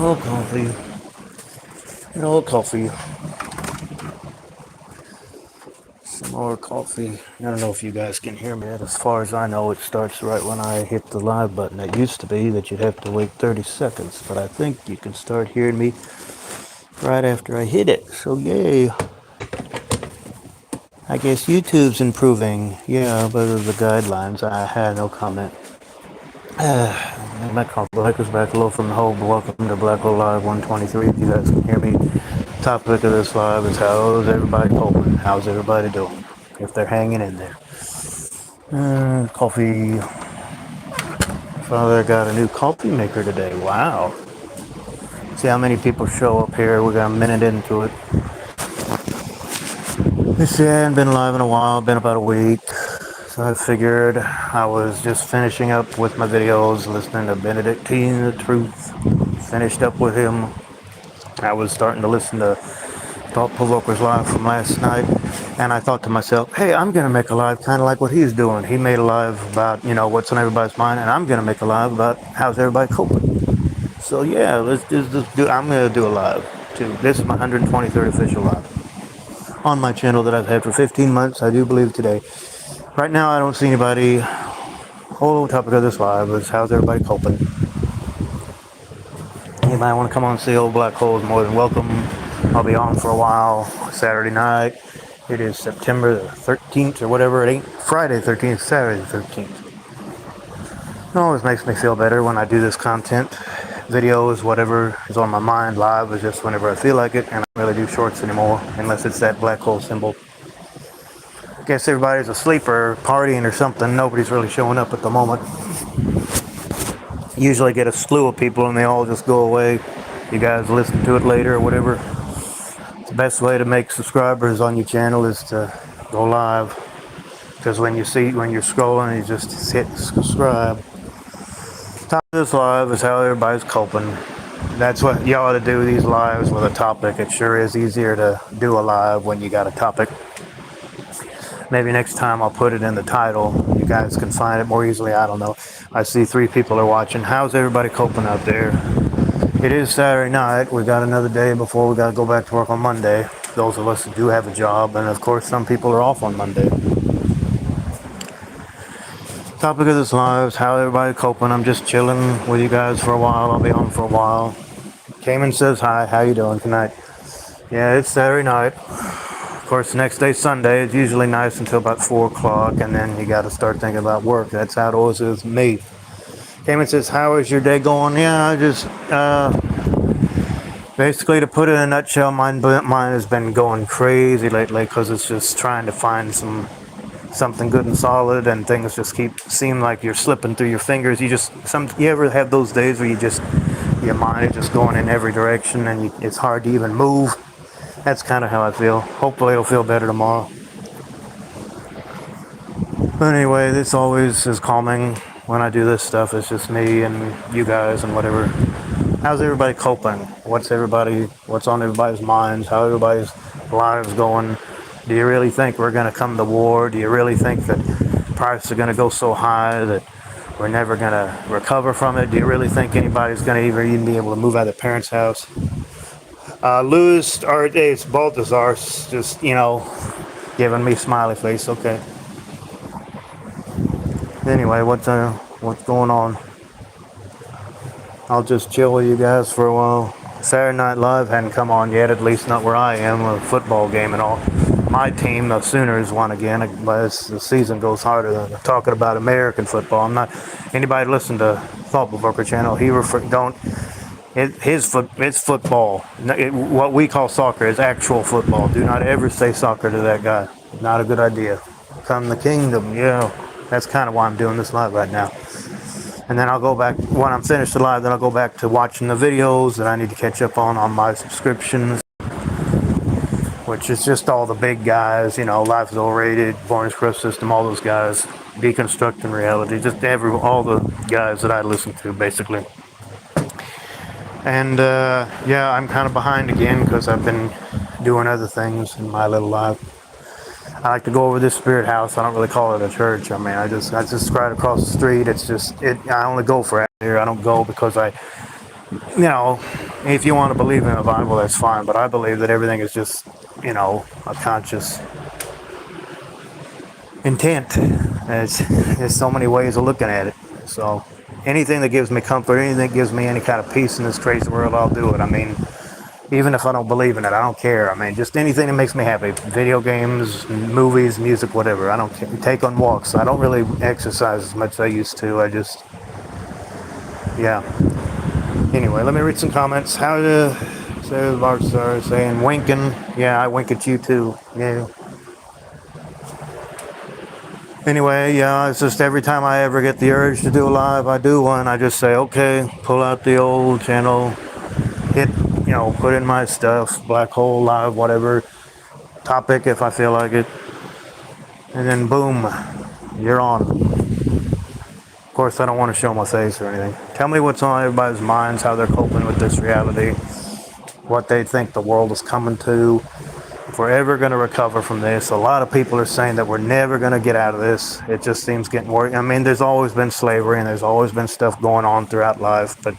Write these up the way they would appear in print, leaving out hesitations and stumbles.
Oh, coffee. Oh, coffee. Some more coffee. I don't know if you guys can hear me. As far as I know, it starts right when I hit the live button. It used to be that you'd have to wait 30 seconds, but I think you can start hearing me right after I hit it. So, yay. I guess YouTube's improving. Yeah, but the guidelines, I had no comment. My Black is back low from the hole. Welcome to Black Hole Live 123. If you guys can hear me, topic of this live is how's everybody coping? How's everybody doing? If they're hanging in there. Coffee. Father got a new coffee maker today. Wow. See how many people show up here. We got a minute into it. This year I hadn't been live in a while. Been about a week. So I figured I was just finishing up with my videos, listening to Benedictine the Truth. Finished up with him. I was starting to listen to Thought Provokers live from last night, and I thought to myself, hey, I'm going to make a live kind of like what he's doing. He made a live about, what's on everybody's mind, and I'm going to make a live about how's everybody coping. So yeah, let's do. I'm going to do a live too. This is my 123rd official live on my channel that I've had for 15 months. I do believe today. Right now, I don't see anybody. Whole topic of this live is how's everybody coping. Anybody want to come on and see old black holes? More than welcome. I'll be on for a while. Saturday night. It is September the 13th or whatever. It ain't Friday 13th. Saturday the 13th. It always makes me feel better when I do this content. Videos, whatever is on my mind. Live is just whenever I feel like it, and I don't really do shorts anymore unless it's that black hole symbol. Guess everybody's asleep or partying or something. Nobody's really showing up at the moment. Usually get a slew of people and they all just go away. You guys listen to it later or whatever. The best way to make subscribers on your channel is to go live. Because when you're scrolling, you just hit subscribe. Top of this live is how everybody's coping. That's what you ought to do, these lives with a topic. It sure is easier to do a live when you got a topic. Maybe next time I'll put it in the title. You guys can find it more easily. I don't know. I see 3 people are watching. How's everybody coping out there? It is Saturday night. We got another day before we got to go back to work on Monday. Those of us who do have a job. And of course, some people are off on Monday. Topic of this live is how everybody coping. I'm just chilling with you guys for a while. I'll be on for a while. Cayman says hi. How you doing tonight? Yeah, it's Saturday night. Of course, the next day, Sunday, it's usually nice until about 4 o'clock, and then you got to start thinking about work. That's how it always is with me. Cayman says, how is your day going? Yeah, I just, basically, to put it in a nutshell, mine has been going crazy lately because it's just trying to find something good and solid, and things just seem like you're slipping through your fingers. You ever have those days where your mind is just going in every direction, and it's hard to even move? That's kind of how I feel. Hopefully it'll feel better tomorrow. But anyway, this always is calming when I do this stuff. It's just me and you guys and whatever. How's everybody coping? What's on everybody's minds? How everybody's lives going? Do you really think we're going to come to war? Do you really think that prices are going to go so high that we're never going to recover from it? Do you really think anybody's going to even be able to move out of their parents' house? It's Baltazar, just, giving me smiley face. Okay. Anyway, what's going on? I'll just chill with you guys for a while. Saturday Night Live hadn't come on yet, at least not where I am, a football game and all. My team, the Sooners, won again, but the season goes harder than talking about American football. I'm not, anybody listen to Thought Provoker channel, it's football. What we call soccer is actual football. Do not ever say soccer to that guy. Not a good idea. Come the kingdom, yeah. That's kind of why I'm doing this live right now. And then I'll go back, when I'm finished the live, then I'll go back to watching the videos that I need to catch up on my subscriptions, which is just all the big guys, Life is Overrated, Born Scruff System, all those guys, Deconstructing Reality, just all the guys that I listen to, basically. And, I'm kind of behind again because I've been doing other things in my little life. I like to go over this spirit house. I don't really call it a church. I mean, I just right across the street. I only go for out here. I don't go because I you know, if you want to believe in the Bible, that's fine. But I believe that everything is just, a conscious intent. There's so many ways of looking at it. So anything that gives me comfort, anything that gives me any kind of peace in this crazy world, I'll do it. I mean, even if I don't believe in it, I don't care. I mean, just anything that makes me happy. Video games, movies, music, whatever. I don't care. Take on walks. I don't really exercise as much as I used to. Yeah. Anyway, let me read some comments. How to say Mark's saying winking. Yeah, I wink at you too. Yeah. Anyway, yeah, it's just every time I ever get the urge to do a live, I do one. I just say, okay, pull out the old channel, hit, put in my stuff, black hole live, whatever topic if I feel like it, and then boom, you're on. Of course, I don't want to show my face or anything. Tell me what's on everybody's minds, how they're coping with this reality, what they think the world is coming to. If we're ever going to recover from this, a lot of people are saying that we're never going to get out of this. It just seems getting worse. I mean, there's always been slavery and there's always been stuff going on throughout life, but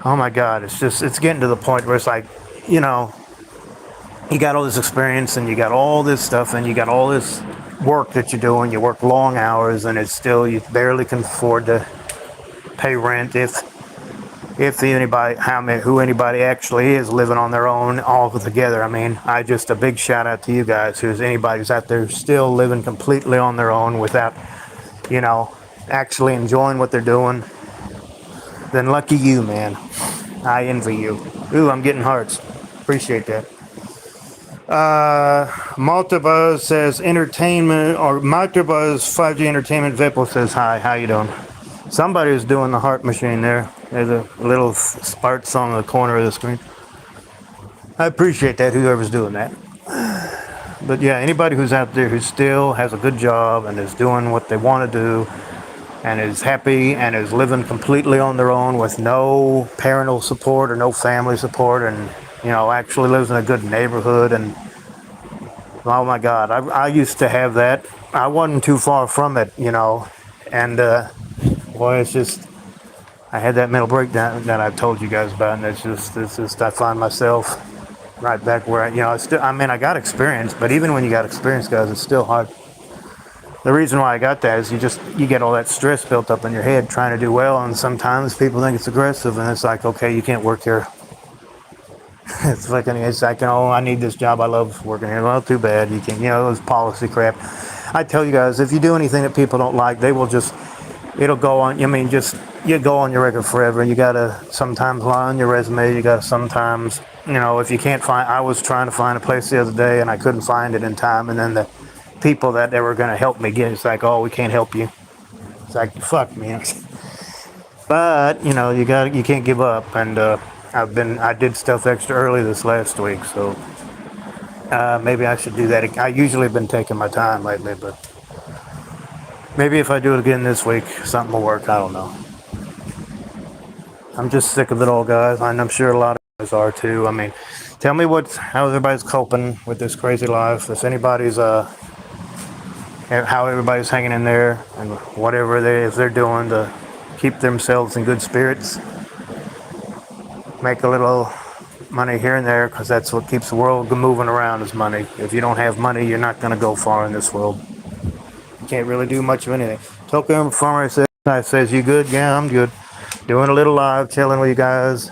oh my God, it's getting to the point where it's like, you got all this experience and you got all this stuff and you got all this work that you're doing. You work long hours and it's still, you barely can afford to pay rent if who anybody actually is living on their own all together. I mean, a big shout out to you guys, anybody who's out there still living completely on their own without, actually enjoying what they're doing. Then lucky you, man. I envy you. Ooh, I'm getting hearts. Appreciate that. Maltabuzz says entertainment, or Maltabuzz 5G Entertainment Vipple says hi. How you doing? Somebody was doing the heart machine there. There's a little sparks on the corner of the screen. I appreciate that, whoever's doing that. But yeah, anybody who's out there who still has a good job and is doing what they want to do and is happy and is living completely on their own with no parental support or no family support and, actually lives in a good neighborhood. And oh my God, I used to have that. I wasn't too far from it, and boy, it's just, I had that mental breakdown that I've told you guys about, and it's just I find myself right back where I got experience, but even when you got experience, guys, it's still hard. The reason why I got that is you get all that stress built up in your head trying to do well, and sometimes people think it's aggressive, and it's like, okay, you can't work here. It's like, oh, I need this job. I love working here. Well, too bad. You can't, those policy crap. I tell you guys, if you do anything that people don't like, it'll go on. You go on your record forever. You gotta sometimes lie on your resume. You gotta sometimes, if you can't find. I was trying to find a place the other day and I couldn't find it in time. And then the people that they were gonna help me get, it's like, oh, we can't help you. It's like, fuck, man. But you can't give up. And I did stuff extra early this last week, so maybe I should do that. I usually have been taking my time lately, but maybe if I do it again this week, something will work. I don't know. I'm just sick of it all, guys, and I'm sure a lot of guys are too. I mean, tell me how everybody's coping with this crazy life. If anybody's how everybody's hanging in there and whatever if they're doing to keep themselves in good spirits. Make a little money here and there, because that's what keeps the world moving around, is money. If you don't have money, you're not going to go far in this world. You can't really do much of anything. Tokyo Farmer says, you good? Yeah, I'm good. Doing a little live, chilling with you guys.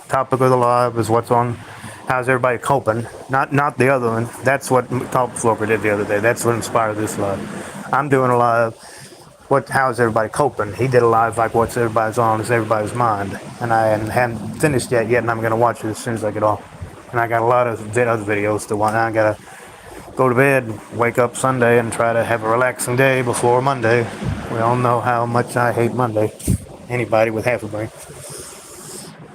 Topic of the live is what's on. How's everybody coping? Not the other one. That's what Talk Floker did the other day. That's what inspired this live. I'm doing a live. How's everybody coping? He did a live like what's everybody's mind. And I haven't finished yet, and I'm going to watch it as soon as I get off. And I got a lot of other videos to watch. I got to go to bed, wake up Sunday, and try to have a relaxing day before Monday. We all know how much I hate Monday. Anybody with half a brain.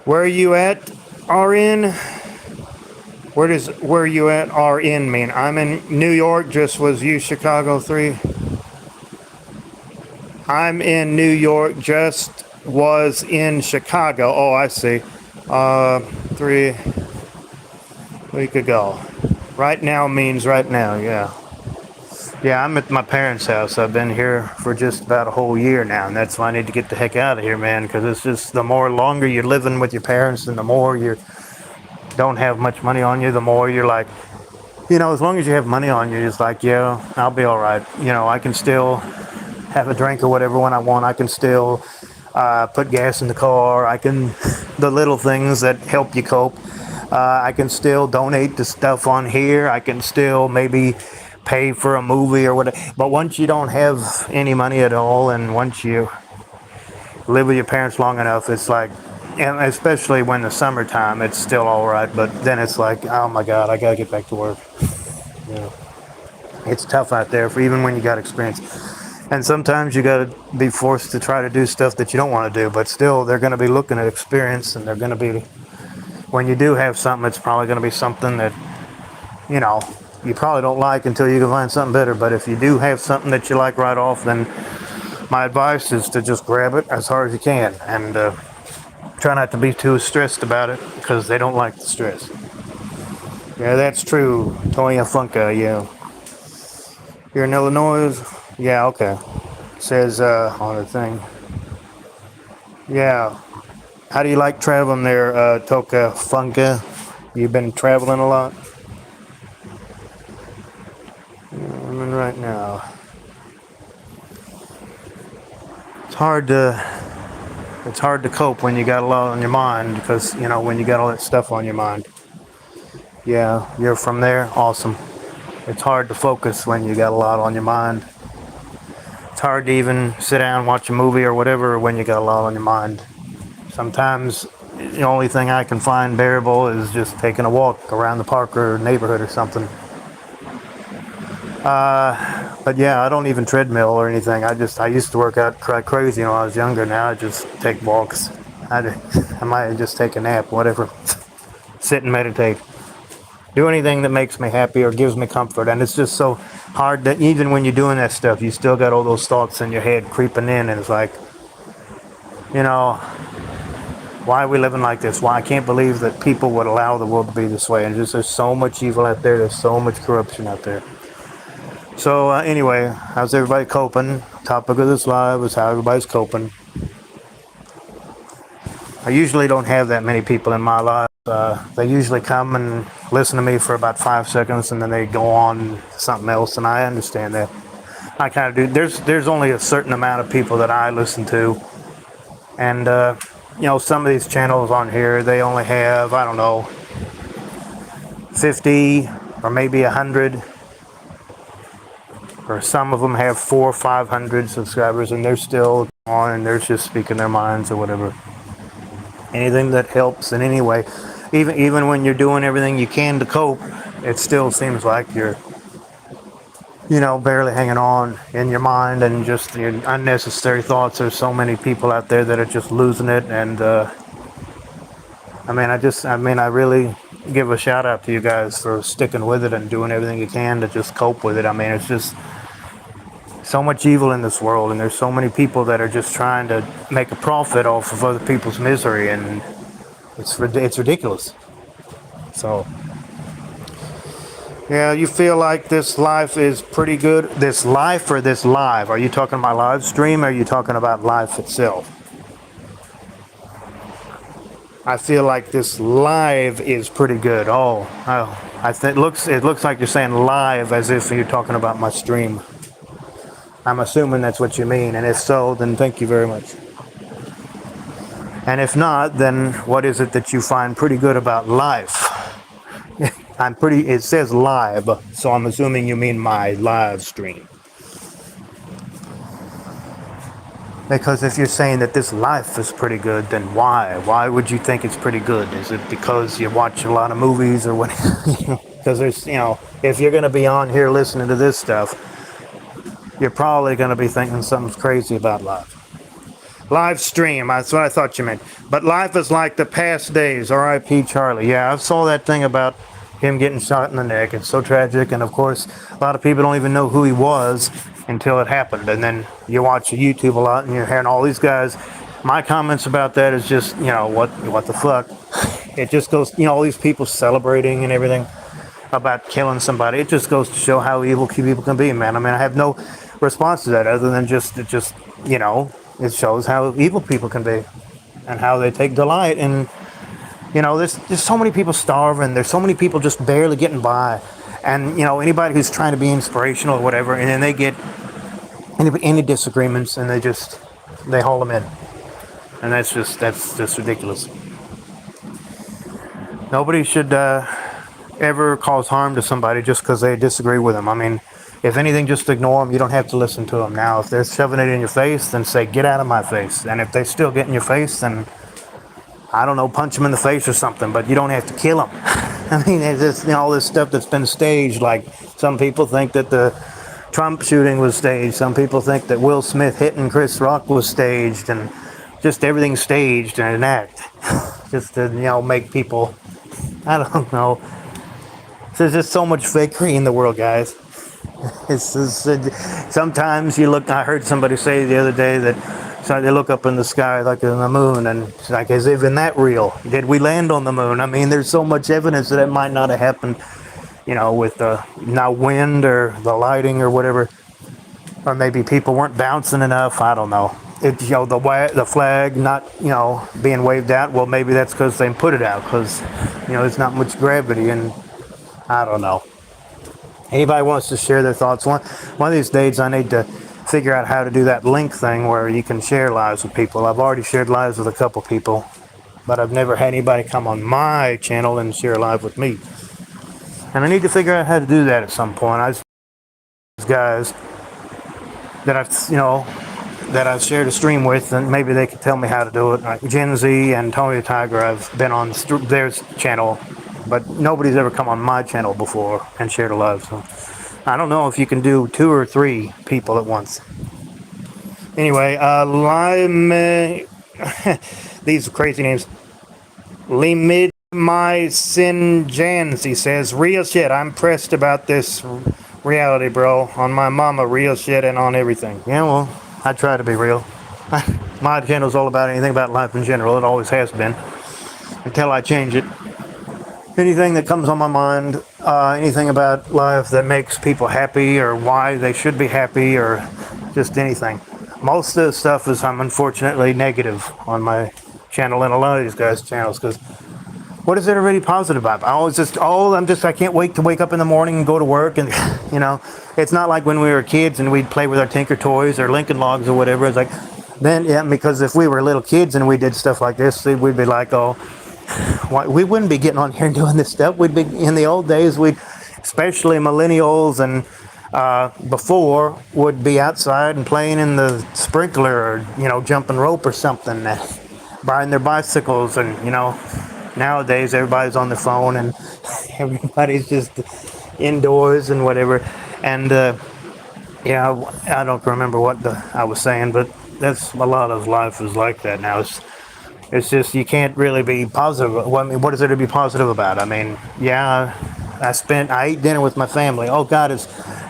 Where are you at, RN? Where are you at, RN mean? I'm in New York, just was you Chicago 3? I'm in New York, just was in Chicago. Oh, I see. 3 weeks ago. Right now means right now, yeah. Yeah, I'm at my parents' house. I've been here for just about a whole year now, and that's why I need to get the heck out of here, man. Because it's just the more longer you're living with your parents, and the more you don't have much money on you, the more you're like, as long as you have money on you, it's like, yeah, I'll be all right. I can still have a drink or whatever when I want. I can still put gas in the car. I can, the little things that help you cope. I can still donate to stuff on here. I can still maybe pay for a movie or whatever. But once you don't have any money at all, and once you live with your parents long enough, it's like, and especially when the summertime, it's still all right. But then it's like, oh my God, I gotta get back to work. Yeah. It's tough out there for even when you got experience. And sometimes you got to be forced to try to do stuff that you don't want to do, but still they're going to be looking at experience, and they're going to be, when you do have something, it's probably going to be something that, you know, you probably don't like until you can find something better. But if you do have something that you like right off, then my advice is to just grab it as hard as you can, and try not to be too stressed about it, because they don't like the stress. Yeah, that's true. Toya Funka, yeah. You're in Illinois? Yeah, okay. Says on the thing. Yeah. How do you like traveling there, Toka Funka? You've been traveling a lot? I'm in right now. It's hard to cope when you got a lot on your mind, because when you got all that stuff on your mind. Yeah, you're from there? Awesome. It's hard to focus when you got a lot on your mind. It's hard to even sit down and watch a movie or whatever when you got a lot on your mind. Sometimes the only thing I can find bearable is just taking a walk around the park or neighborhood or something. But yeah, I don't even treadmill or anything. I used to work out crazy when I was younger. Now I just take walks. I might just take a nap, whatever. Sit and meditate. Do anything that makes me happy or gives me comfort. And it's just so hard that even when you're doing that stuff, you still got all those thoughts in your head creeping in, and it's like, why are we living like this? Why I can't believe that people would allow the world to be this way. And just there's so much evil out there. There's so much corruption out there. So anyway, how's everybody coping? Topic of this live is how everybody's coping. I usually don't have that many people in my life. They usually come and listen to me for about 5 seconds, and then they go on to something else, and I understand that. I kind of do. There's only a certain amount of people that I listen to, and some of these channels on here, they only have, I don't know, 50 or maybe 100, or some of them have 400 or 500 subscribers, and they're still on, and they're just speaking their minds or whatever. Anything that helps in any way, even when you're doing everything you can to cope, it still seems like you're, barely hanging on in your mind, and just your unnecessary thoughts. There's so many people out there that are just losing it, and I really give a shout out to you guys for sticking with it and doing everything you can to just cope with it. It's just so much evil in this world, and there's so many people that are just trying to make a profit off of other people's misery, and it's ridiculous. So yeah, you feel like this life is pretty good? This life or this live? Are you talking about live stream, or are you talking about life itself? I feel like this live is pretty good. It looks like you're saying live as if you're talking about my stream. I'm assuming that's what you mean, and if so, then thank you very much. And if not, then what is it that you find pretty good about life? It says live, so I'm assuming you mean my live stream. Because if you're saying that this life is pretty good, then why? Why would you think it's pretty good? Is it because you watch a lot of movies or what? Because there's, if you're going to be on here listening to this stuff, you're probably going to be thinking something's crazy about life. Live stream, that's what I thought you meant. But life is like the past days, R.I.P. Charlie. Yeah, I saw that thing about him getting shot in the neck. It's so tragic, and of course, a lot of people don't even know who he was until it happened. And then you watch YouTube a lot, and you're hearing all these guys. My comments about that is just, what the fuck? It just goes, all these people celebrating and everything. about killing somebody. It just goes to show how evil people can be, man. I mean, I have no response to that other than just you know, it shows how evil people can be and how they take delight in, you know, there's so many people starving. There's so many people just barely getting by, and you know, anybody who's trying to be inspirational or whatever, and then they get any disagreements, and they haul them in, and that's just ridiculous. Nobody should ever cause harm to somebody just because they disagree with them. I mean, if anything, just ignore them. You don't have to listen to them. Now, if they're shoving it in your face, then say, get out of my face. And if they still get in your face, then, I don't know, punch them in the face or something, but you don't have to kill them. I mean, it's just, you know, all this stuff that's been staged. Like, some people think that the Trump shooting was staged. Some people think that Will Smith hitting Chris Rock was staged, and just everything's staged and an act. Just to, you know, make people, I don't know. There's just so much fakery in the world, guys. Sometimes you look. I heard somebody say the other day that so they look up in the sky like in the moon, and it's like, is even that real? Did we land on the moon? I mean, there's so much evidence that it might not have happened. You know, with the now wind or the lighting or whatever, or maybe people weren't bouncing enough. I don't know. It, you know, the flag not, you know, being waved out. Well, maybe that's because they put it out because, you know, there's not much gravity, and I don't know. Anybody wants to share their thoughts? One of these days, I need to figure out how to do that link thing where you can share lives with people. I've already shared lives with a couple people, but I've never had anybody come on my channel and share live with me. And I need to figure out how to do that at some point. These guys that I've shared a stream with, and maybe they could tell me how to do it. Like Gen Z and Tony the Tiger, I've been on their channel, but nobody's ever come on my channel before and shared a live. So I don't know if you can do 2 or 3 people at once. Anyway, these are crazy names. Limid My Sin Jans, he says, real shit. I'm pressed about this reality, bro. On my mama, real shit, and on everything. Yeah, well, I try to be real. My channel's all about anything about life in general. It always has been until I change it. Anything that comes on my mind, anything about life that makes people happy or why they should be happy or just anything. Most of the stuff is, I'm unfortunately negative on my channel and a lot of these guys' channels because what is there really positive about? I can't wait to wake up in the morning and go to work, and you know, it's not like when we were kids and we'd play with our Tinker Toys or Lincoln Logs or whatever. It's like, then, yeah, because if we were little kids and we did stuff like this, we'd be like, oh, we wouldn't be getting on here and doing this stuff. We'd be, in the old days, especially millennials and before, would be outside and playing in the sprinkler or, you know, jumping rope or something, riding their bicycles, and, you know, nowadays everybody's on their phone and everybody's just indoors and whatever. And yeah, I don't remember what I was saying, but that's a lot of life is like that now. It's just you can't really be positive. Well, I mean, what is there to be positive about? I mean, yeah, I ate dinner with my family. Oh God,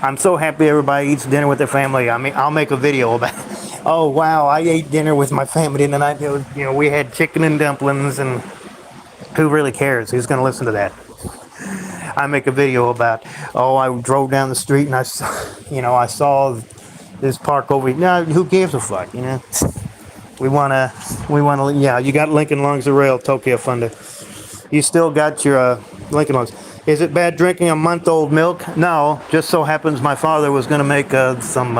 I'm so happy everybody eats dinner with their family. I mean, I'll make a video about, oh wow, I ate dinner with my family tonight. You know, we had chicken and dumplings, and who really cares? Who's going to listen to that? I make a video about, oh, I drove down the street and I saw this park over here. No, who gives a fuck, you know? We wanna, yeah, you got Lincoln Logs of Rail, Tokyo Thunder. You still got your Lincoln Logs. Is it bad drinking a month-old milk? No, just so happens my father was gonna make some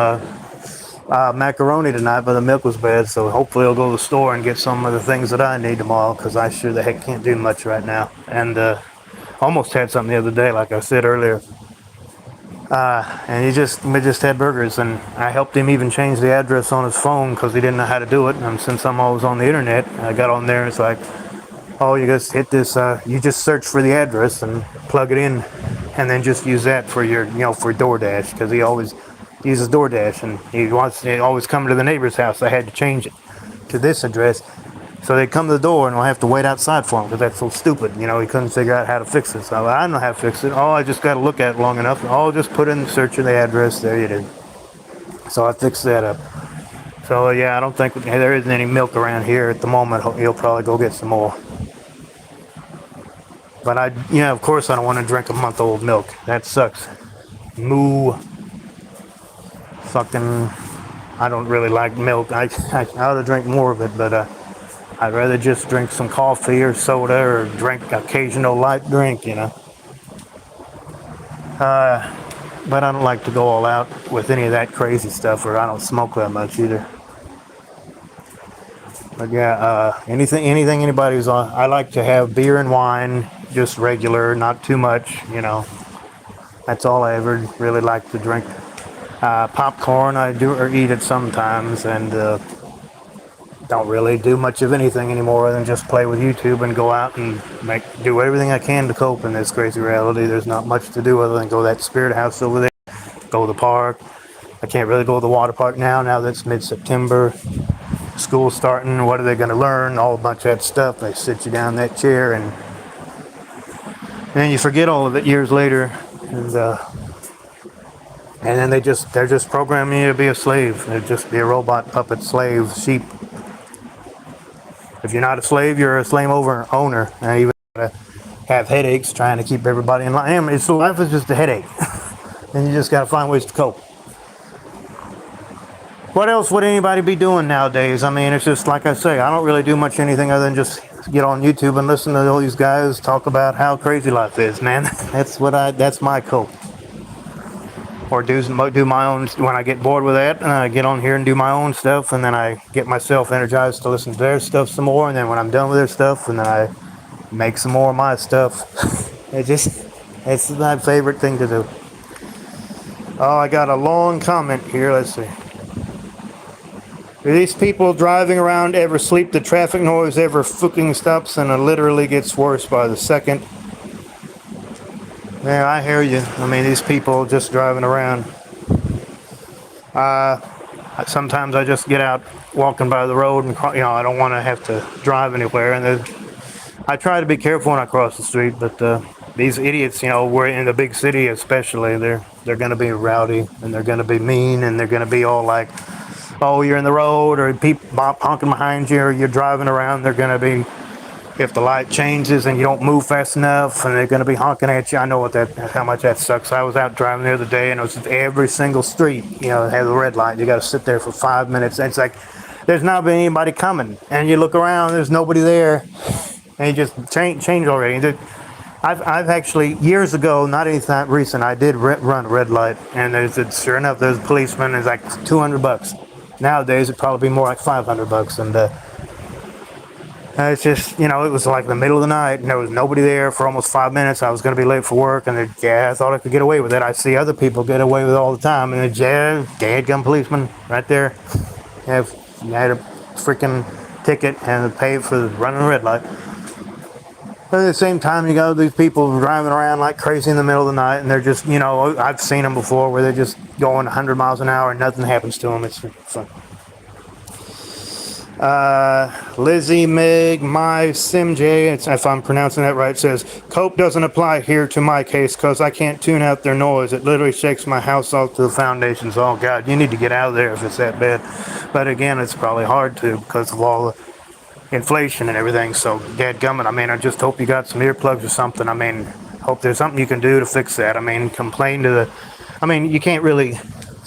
macaroni tonight, but the milk was bad, so hopefully I'll go to the store and get some of the things that I need tomorrow, because I sure the heck can't do much right now. And almost had something the other day, like I said earlier. And we just had burgers, and I helped him even change the address on his phone because he didn't know how to do it. And since I'm always on the internet, I got on there and it's like, oh, you just hit this, you just search for the address and plug it in, and then just use that for your, for DoorDash, because he always uses DoorDash, and he wants to always come to the neighbor's house. I had to change it to this address. So they come to the door and we'll have to wait outside for him because that's so stupid. He couldn't figure out how to fix it. So I don't know how to fix it. Oh, I just got to look at it long enough. Oh, just put in the search of the address. There you do. So I fixed that up. So yeah, I don't think there isn't any milk around here at the moment. He'll probably go get some more. But of course I don't want to drink a month-old milk. That sucks. Moo. Fucking, I don't really like milk. I ought to drink more of it, but I'd rather just drink some coffee or soda or drink occasional light drink. But I don't like to go all out with any of that crazy stuff, or I don't smoke that much either. But yeah, anything anybody's on. I like to have beer and wine, just regular, not too much. That's all I ever really like to drink. Popcorn, I do or eat it sometimes, and don't really do much of anything anymore than just play with YouTube and go out and do everything I can to cope in this crazy reality. There's not much to do other than go to that spirit house over there, go to the park. I can't really go to the water park now that it's mid-September. School's starting. What are they going to learn? All a bunch of that stuff. They sit you down in that chair, and then you forget all of it years later, and then they're just programming you to be a slave. They're just be a robot, puppet, slave, sheep. If you're not a slave, you're a slave owner. And even have headaches trying to keep everybody in line. Life is just a headache, and you just got to find ways to cope. What else would anybody be doing nowadays? I mean, it's just like I say, I don't really do much anything other than just get on YouTube and listen to all these guys talk about how crazy life is, man. That's my cope. Or do my own, when I get bored with that, and I get on here and do my own stuff, and then I get myself energized to listen to their stuff some more, and then when I'm done with their stuff, and then I make some more of my stuff. It's my favorite thing to do. Oh, I got a long comment here. Let's see. Do these people driving around ever sleep? The traffic noise ever fucking stops, and it literally gets worse by the second. Yeah, I hear you. I mean, these people just driving around. Sometimes I just get out walking by the road, and I don't want to have to drive anywhere. And I try to be careful when I cross the street, but these idiots, we're in the big city especially. They're going to be rowdy, and they're going to be mean, and they're going to be all like, oh, you're in the road, or people honking behind you, or you're driving around. They're going to be, if the light changes and you don't move fast enough, and they're going to be honking at you. I know how much that sucks. I was out driving the other day, and it was every single street, it had a red light. You got to sit there for 5 minutes. And it's like, there's not been anybody coming, and you look around, there's nobody there, and you just change already. I've actually, years ago, not anything recent, I did run a red light, and sure enough, there's a policeman. It's like $200. Nowadays, it'd probably be more like $500, and it's just, it was like the middle of the night, and there was nobody there for almost 5 minutes. I was going to be late for work, and I thought I could get away with it. I see other people get away with it all the time, and dead-gun policeman right there. You had a freaking ticket and pay for running a red light. But at the same time, you got these people driving around like crazy in the middle of the night, and they're just, I've seen them before where they're just going 100 miles an hour and nothing happens to them. It's fun. Lizzie Meg My Simj, if I'm pronouncing that right, says, cope doesn't apply here to my case because I can't tune out their noise. It literally shakes my house off to the foundations. Oh, God, you need to get out of there if it's that bad. But again, it's probably hard to because of all the inflation and everything. So, dadgummit, I just hope you got some earplugs or something. Hope there's something you can do to fix that. Complain to you can't really.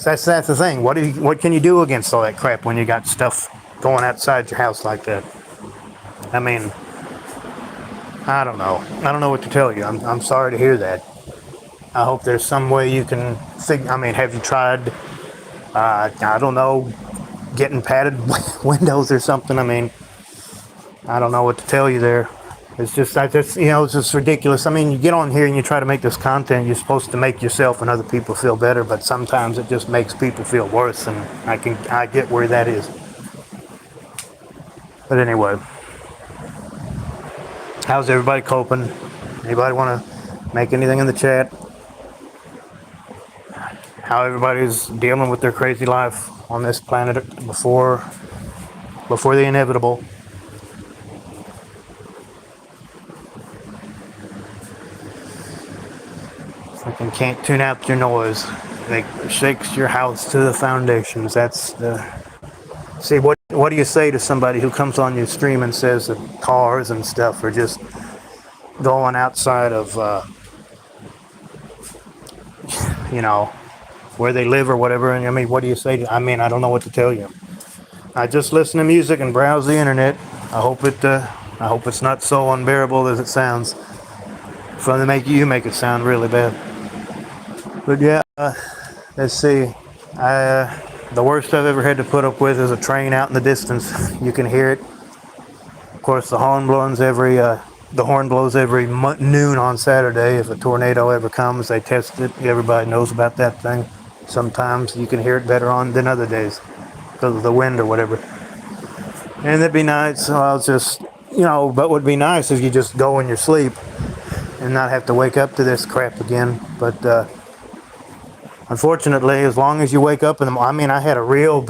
That's the thing. What can you do against all that crap when you got stuff going outside your house like that? I don't know. I don't know what to tell you. I'm sorry to hear that. I hope there's some way you can have you tried? I don't know, getting padded windows or something? I don't know what to tell you there. It's just it's just ridiculous. You get on here and you try to make this content. You're supposed to make yourself and other people feel better, but sometimes it just makes people feel worse, and I get where that is. But anyway, how's everybody coping? Anybody want to make anything in the chat? How everybody's dealing with their crazy life on this planet before the inevitable? Fucking can't tune out your noise. It shakes your house to the foundations. See, what do you say to somebody who comes on your stream and says that cars and stuff are just going outside of, you know, where they live or whatever. And I mean, what do you say? I mean, I don't know what to tell you. I just listen to music and browse the internet. I hope it's not so unbearable as it sounds. Fun to make you make it sound really bad. But yeah, let's see. The worst I've ever had to put up with is a train out in the distance. You can hear it. Of course, the horn blows every noon on Saturday. If a tornado ever comes, they test it. Everybody knows about that thing. Sometimes you can hear it better on than other days because of the wind or whatever. And it'd be nice. So I'll just, but what'd be nice is you just go in your sleep and not have to wake up to this crap again. But unfortunately, as long as you wake up in the morning, I mean, I had a real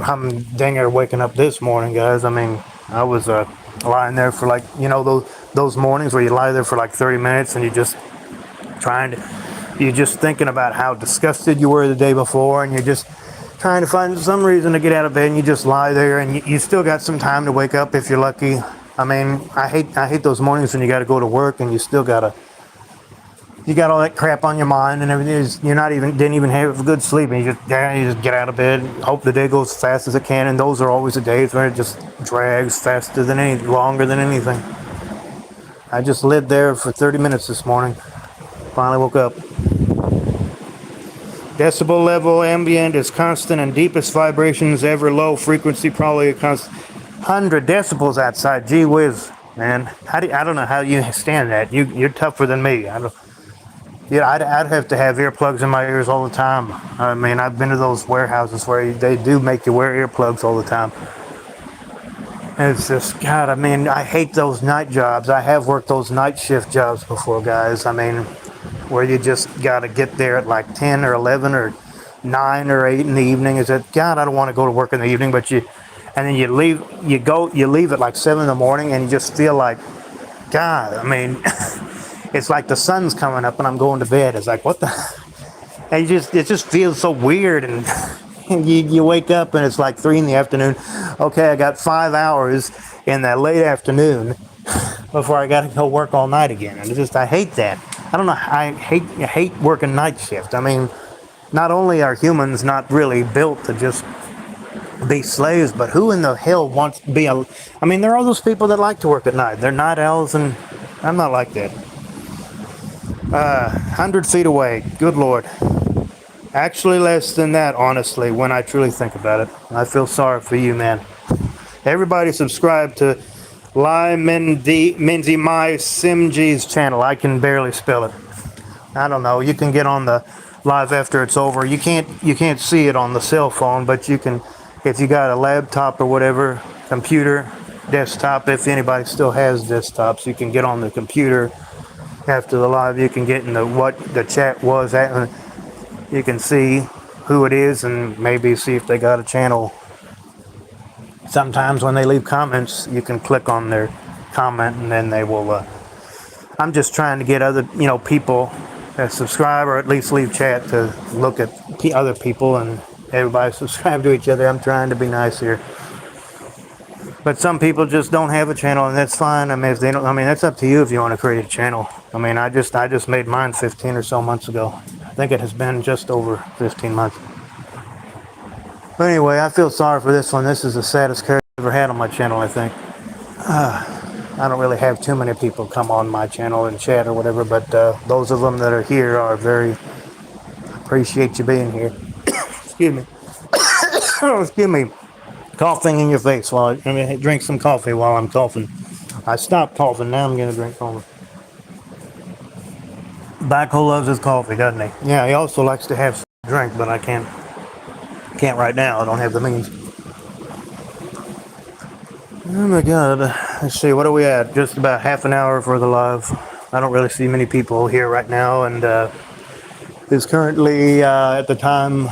dinger waking up this morning, guys. I mean, I was lying there for like, those mornings where you lie there for like 30 minutes and you're just thinking about how disgusted you were the day before, and you're just trying to find some reason to get out of bed, and you just lie there, and you still got some time to wake up if you're lucky. I mean, I hate those mornings when you got to go to work and you got all that crap on your mind and everything. Didn't even have a good sleep, and you just get out of bed, hope the day goes as fast as it can, and those are always the days where it just drags longer than anything. I just lived there for 30 minutes this morning. Finally woke up. Decibel level ambient is constant and deepest vibrations ever low frequency, probably a constant 100 decibels outside. Gee whiz, man. I don't know how you stand that. You're tougher than me. I'd have to have earplugs in my ears all the time. I mean, I've been to those warehouses where they do make you wear earplugs all the time. And it's just, God, I mean, I hate those night jobs. I have worked those night shift jobs before, guys. I mean, where you just got to get there at like 10 or 11 or 9 or 8 in the evening. Is that, God, I don't want to go to work in the evening, and then you leave at like 7 in the morning, and you just feel like, God, I mean, it's like the sun's coming up and I'm going to bed. It's like, what the, and it just feels so weird. And you wake up and it's like 3 in the afternoon. Okay, I got 5 hours in that late afternoon before I got to go work all night again. And I hate that. I don't know. I hate working night shift. I mean, not only are humans not really built to just be slaves, but who in the hell wants to be I mean, there are those people that like to work at night. They're night owls, and I'm not like that. 100 feet away. Good Lord. Actually, less than that, honestly, when I truly think about it. I feel sorry for you, man. Everybody subscribe to Lai Menzi Mai Simji's channel. I can barely spell it. I don't know. You can get on the live after it's over. You can't see it on the cell phone, but you can, if you got a laptop or whatever, computer, desktop, if anybody still has desktops, you can get on the computer after the live. You can get into what the chat was at, and you can see who it is and maybe see if they got a channel. Sometimes when they leave comments, you can click on their comment and then they will, I'm just trying to get other, people that subscribe or at least leave chat to look at other people, and everybody subscribe to each other. I'm trying to be nice here. But some people just don't have a channel, and that's fine. I mean, if they don't, I mean, that's up to you if you want to create a channel. I mean, I just made mine 15 or so months ago. I think it has been just over 15 months. But anyway, I feel sorry for this one. This is the saddest character I've ever had on my channel, I think. I don't really have too many people come on my channel and chat or whatever, but those of them that are here are very appreciate you being here. Excuse me. Excuse me. Coughing in your face while I drink some coffee while I'm coughing. I stopped coughing. Now I'm gonna drink coffee. Backhoe loves his coffee, doesn't he? Yeah, he also likes to have some drink, but I can't right now. I don't have the means. Oh my God. Let's see, what are we at? Just about half an hour for the live. I don't really see many people here right now, and it's currently at this time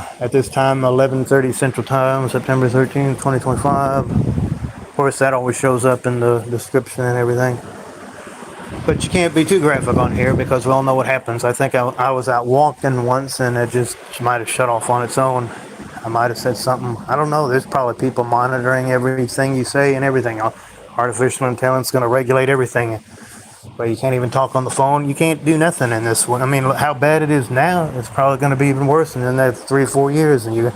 11:30 Central Time, September 13th, 2025. Of course, that always shows up in the description and everything. But you can't be too graphic on here because we all know what happens. I think I was out walking once and it just might have shut off on its own. I might have said something. I don't know. There's probably people monitoring everything you say and everything. Artificial intelligence is going to regulate everything. But you can't even talk on the phone. You can't do nothing in this one. I mean, how bad it is now, it's probably going to be even worse in the next 3 or 4 years. And you,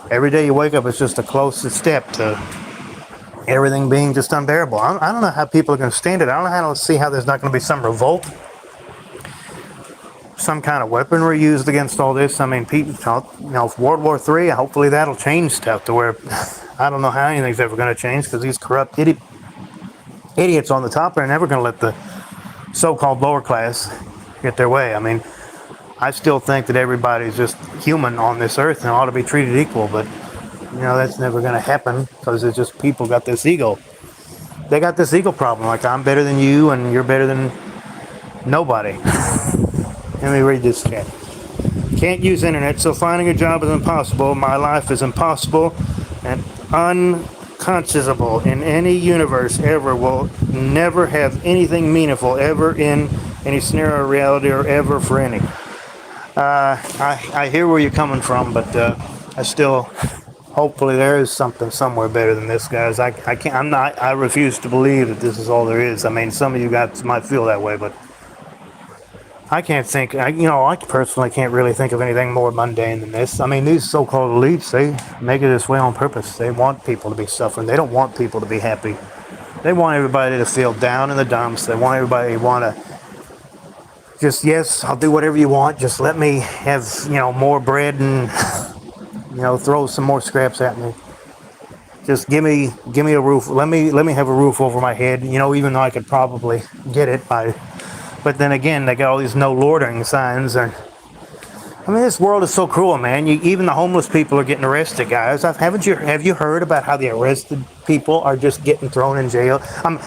every day you wake up, it's just a closer step to everything being just unbearable. I don't know how people are going to stand it. I don't know how to see how there's not going to be some revolt, some kind of weaponry used against all this. I mean, people, World War III, hopefully that'll change stuff to where I don't know how anything's ever going to change, because these corrupt idiots on the top are never going to let the so-called lower class get their way. I mean, I still think that everybody's just human on this earth and ought to be treated equal, but that's never going to happen, because it's just people got this ego. They got this ego problem, like I'm better than you and you're better than nobody. Let me read this chat. Can't use internet, so finding a job is impossible. My life is impossible and unconscionable in any universe ever. Will never have anything meaningful ever in any scenario, reality, or ever for any. I hear where you're coming from, but I still, hopefully there is something somewhere better than this, guys. I refuse to believe that this is all there is. I mean, some of you guys might feel that way, but I can't think, I personally can't really think of anything more mundane than this. I mean, these so-called elites, they make it this way on purpose. They want people to be suffering. They don't want people to be happy. They want everybody to feel down in the dumps. They want everybody to want to just, yes, I'll do whatever you want. Just let me have, more bread and, throw some more scraps at me. Just give me a roof. Let me have a roof over my head, even though I could probably get it by. But then again, they got all these no loitering signs. And I mean, this world is so cruel, man. Even the homeless people are getting arrested, guys. Have you heard about how the arrested people are just getting thrown in jail?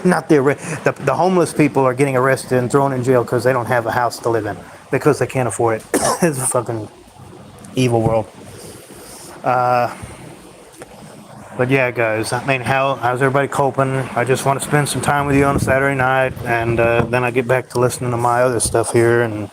Not the homeless people are getting arrested and thrown in jail because they don't have a house to live in, because they can't afford it. It's a fucking evil world. But yeah, guys, I mean, how's everybody coping? I just want to spend some time with you on a Saturday night, and then I get back to listening to my other stuff here, and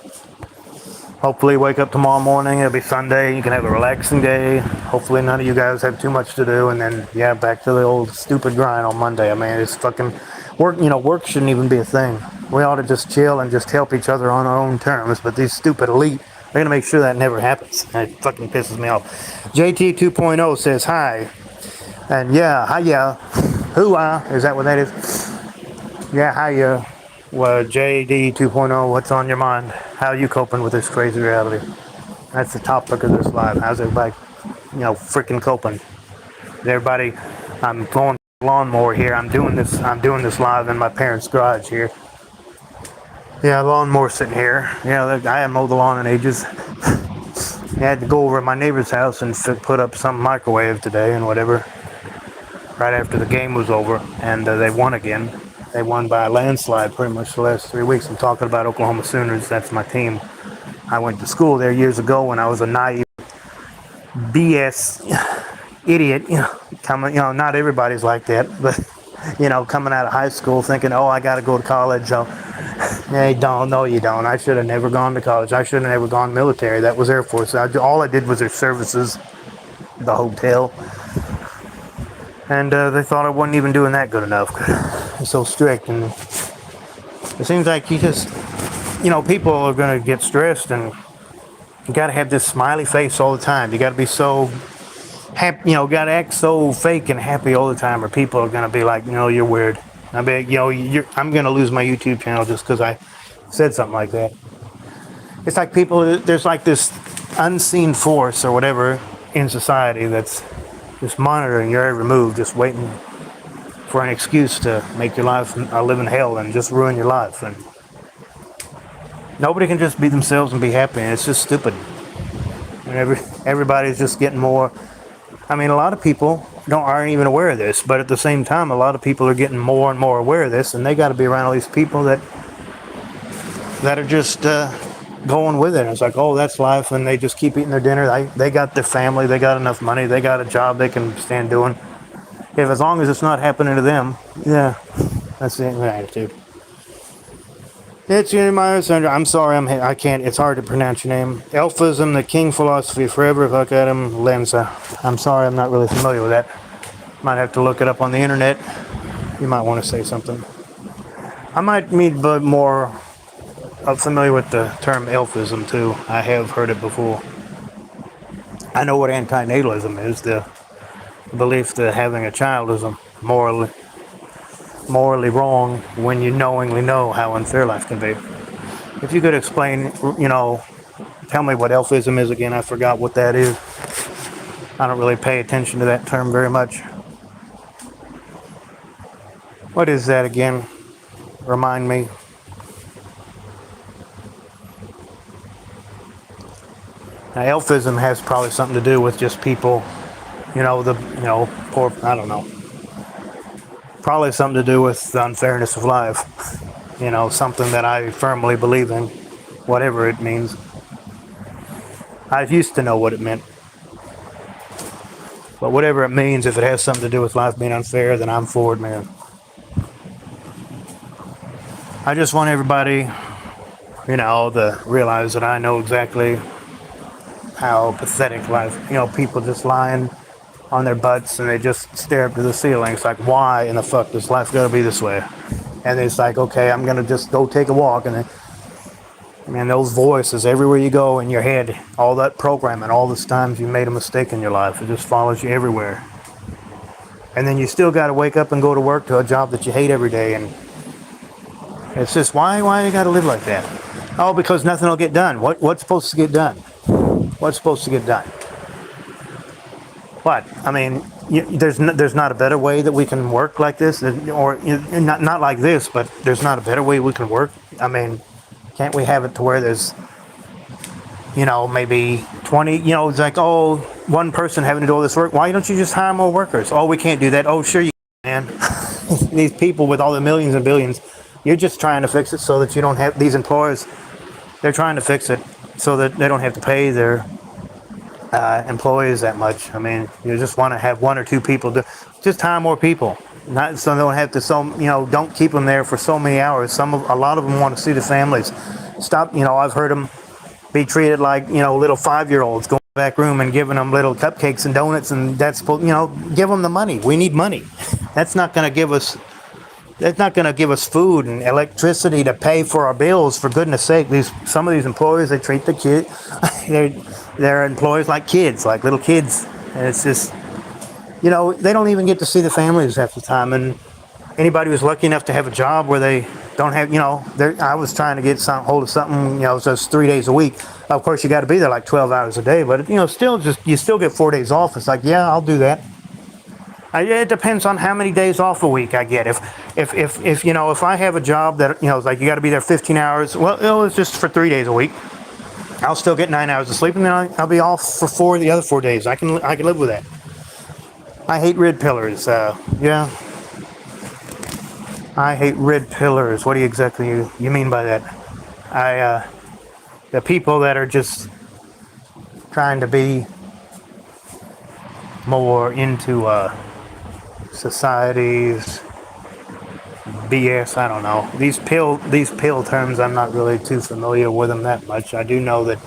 hopefully wake up tomorrow morning. It'll be Sunday. You can have a relaxing day. Hopefully none of you guys have too much to do, and then, yeah, back to the old stupid grind on Monday. I mean, it's fucking work. Work shouldn't even be a thing. We ought to just chill and just help each other on our own terms, but these stupid elite, they're going to make sure that never happens. It fucking pisses me off. JT 2.0 says, hi. And yeah, hiya, hoo-ah, is that what that is? Yeah, hiya. Well, JD 2.0, what's on your mind? How are you coping with this crazy reality? That's the topic of this live. How's everybody, freaking coping? Everybody, I'm going lawnmower here. I'm doing this live in my parents' garage here. Yeah, lawnmower sitting here. Yeah, I haven't mowed the lawn in ages. I had to go over to my neighbor's house and put up some microwave today and whatever. Right after the game was over, and they won again. They won by a landslide pretty much the last 3 weeks. I'm talking about Oklahoma Sooners. That's my team. I went to school there years ago when I was a naive BS idiot. Not everybody's like that, but coming out of high school thinking, oh, I got to go to college. So, hey, no, you don't. I should have never gone to college. I should have never gone military. That was Air Force. All I did was their services, the hotel. And they thought I wasn't even doing that good enough. It's so strict, and it seems like people are going to get stressed, and you got to have this smiley face all the time. You got to be so happy, got to act so fake and happy all the time, or people are going to be like, you're weird. I bet, I'm going to lose my YouTube channel just because I said something like that. It's like there's like this unseen force or whatever in society that's just monitoring your every move, just waiting for an excuse to make your life a living hell and just ruin your life. And nobody can just be themselves and be happy. And it's just stupid. And everybody's just getting more. I mean, a lot of people aren't even aware of this, but at the same time, a lot of people are getting more and more aware of this, and they got to be around all these people that are just going with it. And it's like, oh, that's life, and they just keep eating their dinner. They got their family, they got enough money, they got a job they can stand doing. As long as it's not happening to them, yeah, that's the attitude. It's Meyer Sandra. I'm sorry, I can't. It's hard to pronounce your name. Elphism, the King philosophy, forever. Fuck Adam Lenza. I'm sorry, I'm not really familiar with that. Might have to look it up on the internet. You might want to say something. I might be more familiar with the term elfism too. I have heard it before. I know what antinatalism is, the belief that having a child is a morally wrong when you knowingly know how unfair life can be. If you could explain, tell me what elfism is again. I forgot what that is. I don't really pay attention to that term very much. What is that again? Remind me. Now, elfism has probably something to do with just people, poor, I don't know. Probably something to do with the unfairness of life. Something that I firmly believe in, whatever it means. I used to know what it meant. But whatever it means, if it has something to do with life being unfair, then I'm for it, man. I just want everybody, to realize that I know exactly how pathetic life, people just lying on their butts and they just stare up to the ceiling. It's like, why in the fuck does life gotta be this way? And it's like, okay, I'm gonna just go take a walk, and then, man, those voices everywhere you go in your head, all that programming, all those times you made a mistake in your life, it just follows you everywhere. And then you still gotta wake up and go to work to a job that you hate every day, and it's just, why you gotta live like that? Oh, because nothing will get done. What's supposed to get done? What's supposed to get done? What? I mean, there's not a better way that we can work like this, or not like this, but there's not a better way we can work. I mean, can't we have it to where there's, maybe 20, it's like, oh, one person having to do all this work. Why don't you just hire more workers? Oh, we can't do that. Oh, sure you can, man. These people with all the millions and billions, you're just trying to fix it so that you don't have these employers. They're trying to fix it so that they don't have to pay their employees that much. I mean, you just want to have one or two people just hire more people, not so they don't have to. Don't keep them there for so many hours. A lot of them want to see the families. Stop. I've heard them be treated like little 5-year-olds, going to the back room and giving them little cupcakes and donuts, and that's give them the money. We need money. That's not going to give us. That's not going to give us food and electricity to pay for our bills. For goodness sake, some of these employers, they treat the kid, they're employees like kids, like little kids, and it's just, they don't even get to see the families half the time. And anybody who's lucky enough to have a job where they don't have, I was trying to get hold of something, so it's 3 days a week. Of course, you got to be there like 12 hours a day, but you still get 4 days off. It's like, yeah, I'll do that. It depends on how many days off a week I get. If I have a job that it's like you got to be there 15 hours, well, it's just for 3 days a week. I'll still get 9 hours of sleep, and then I'll be off for the other 4 days. I can live with that. I hate red pillars. Yeah, I hate red pillars. What do you exactly you mean by that? The people that are just trying to be more into society's BS. I don't know. These pill terms, I'm not really too familiar with them that much. I do know that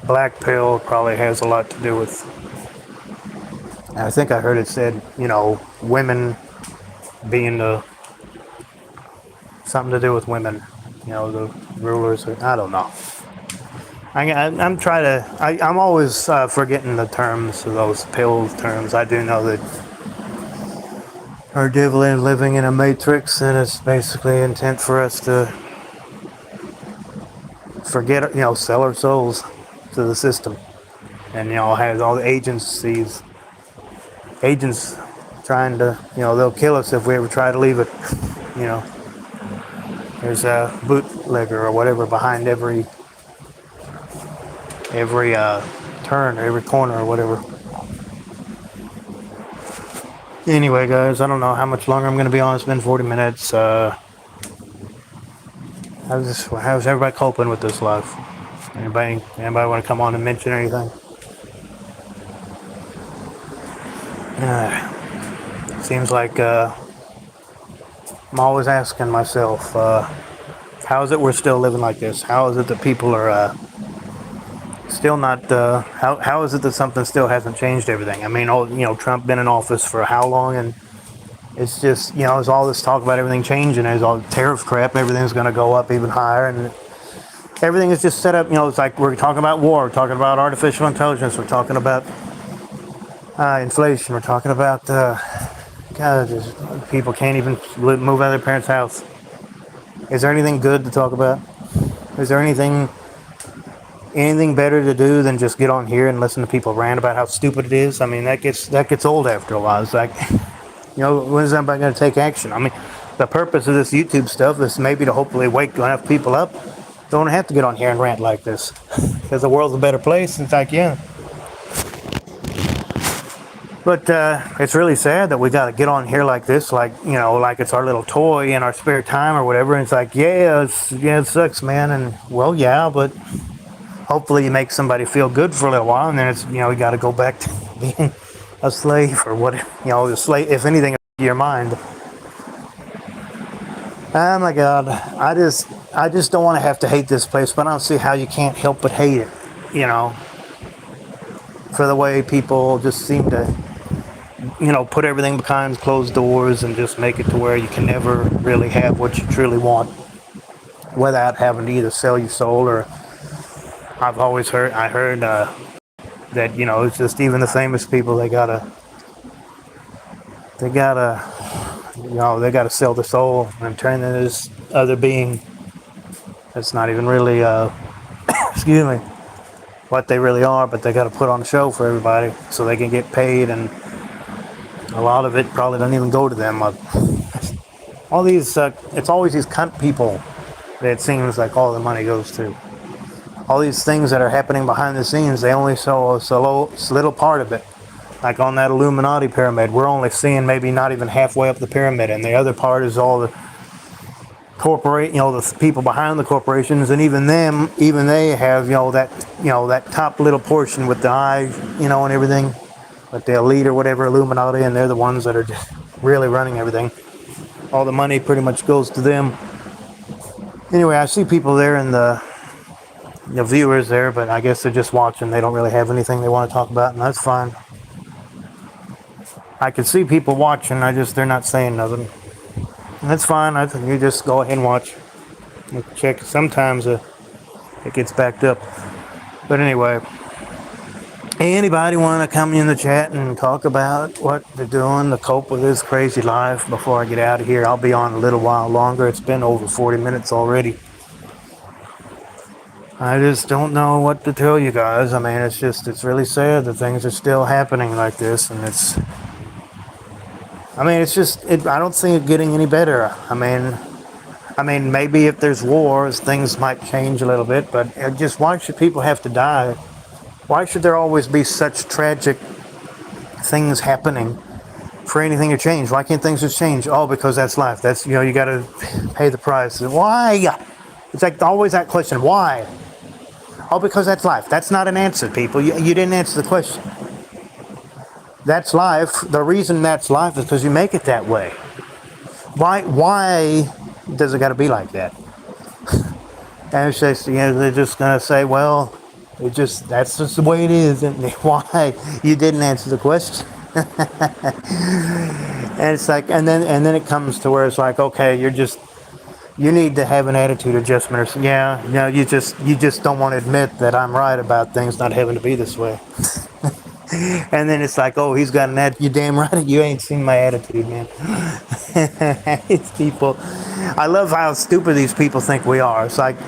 black pill probably has a lot to do with. I think I heard it said, women being something to do with women. The rulers. I don't know. I'm always forgetting the terms of those pill terms. I do know that our devil is living in a matrix, and it's basically intent for us to forget, sell our souls to the system. And, has all the agents trying to, they'll kill us if we ever try to leave it. There's a bootlegger or whatever behind every turn, every corner or whatever. Anyway, guys, I don't know how much longer I'm going to be on. It's been 40 minutes. How's everybody coping with this life? Anybody want to come on and mention anything? Seems like I'm always asking myself, how is it we're still living like this? How is it that people are still not, how is it that something still hasn't changed everything? I mean, Trump been in office for how long, and It's just, there's all this talk about everything changing. There's all tariff crap. Everything's going to go up even higher, and everything is just set up. It's like we're talking about war, we're talking about artificial intelligence, we're talking about inflation, we're talking about God, people can't even move out of their parents' house. Is there anything good to talk about? Is there anything better to do than just get on here and listen to people rant about how stupid it is? I mean, that gets old after a while. It's like, when is anybody going to take action? I mean, the purpose of this YouTube stuff is maybe to hopefully wake enough people up. Don't have to get on here and rant like this, because the world's a better place. It's like, yeah. But it's really sad that we got to get on here like this, like it's our little toy in our spare time or whatever. And it's like, yeah, it sucks, man. And well, yeah, but hopefully you make somebody feel good for a little while, and then it's you got to go back to being a slave or what, a slave, if anything, your mind. Oh my God, I just don't want to have to hate this place, but I don't see how you can't help but hate it, for the way people just seem to, put everything behind closed doors and just make it to where you can never really have what you truly want without having to either sell your soul or, I heard that, it's just even the famous people, they gotta sell their soul and turn into this other being that's not even really, excuse me, what they really are, but they got to put on a show for everybody so they can get paid, and a lot of it probably doesn't even go to them. All these, it's always these cunt people that it seems like all the money goes to. All these things that are happening behind the scenes, they only show us a little part of it. Like on that Illuminati pyramid, we're only seeing maybe not even halfway up the pyramid, and the other part is all the the people behind the corporations, and even they have, that top little portion with the eye, and everything, like the elite or whatever, Illuminati, and they're the ones that are just really running everything. All the money pretty much goes to them. Anyway, I see people there and the viewers there, but I guess they're just watching. They don't really have anything they want to talk about, and that's fine. I can see people watching, they're not saying nothing. And that's fine. I think you just go ahead and watch. Check. Sometimes it gets backed up. But anyway, anybody want to come in the chat and talk about what they're doing to cope with this crazy life before I get out of here? I'll be on a little while longer. It's been over 40 minutes already. I just don't know what to tell you guys. I mean, it's really sad that things are still happening like this, and I don't see it getting any better. I mean, maybe if there's wars, things might change a little bit, but just why should people have to die? Why should there always be such tragic things happening for anything to change? Why can't things just change? Oh, because that's life. That's, you got to pay the price. Why? It's like always that question, why? Oh, because that's life. That's not an answer, people. You didn't answer the question. That's life. The reason that's life is because you make it that way. Why does it got to be like that? And it's just, they're just going to say, well, that's just the way it is. And why? You didn't answer the question. And it's like, and then it comes to where it's like, okay, you need to have an attitude adjustment. Or, you just don't want to admit that I'm right about things not having to be this way. And then it's like, oh, he's got an attitude. You damn right, you ain't seen my attitude, man. It's people. I love how stupid these people think we are. It's like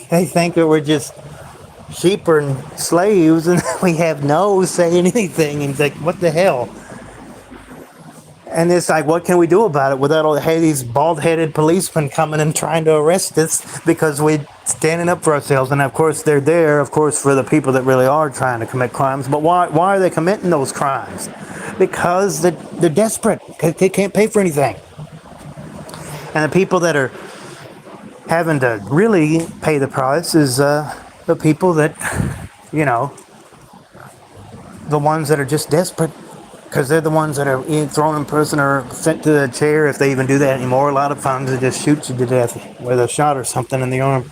they think that we're just sheep and slaves, and we have no say in anything. And it's like, what the hell? And it's like, what can we do about it without all these bald-headed policemen coming and trying to arrest us because we're standing up for ourselves? And of course, they're there, of course, for the people that really are trying to commit crimes. But why are they committing those crimes? Because they're desperate. They can't pay for anything. And the people that are having to really pay the price is the people that, the ones that are just desperate. Because they're the ones that are thrown in prison or sent to the chair, if they even do that anymore. A lot of times they just shoot you to death with a shot or something in the arm.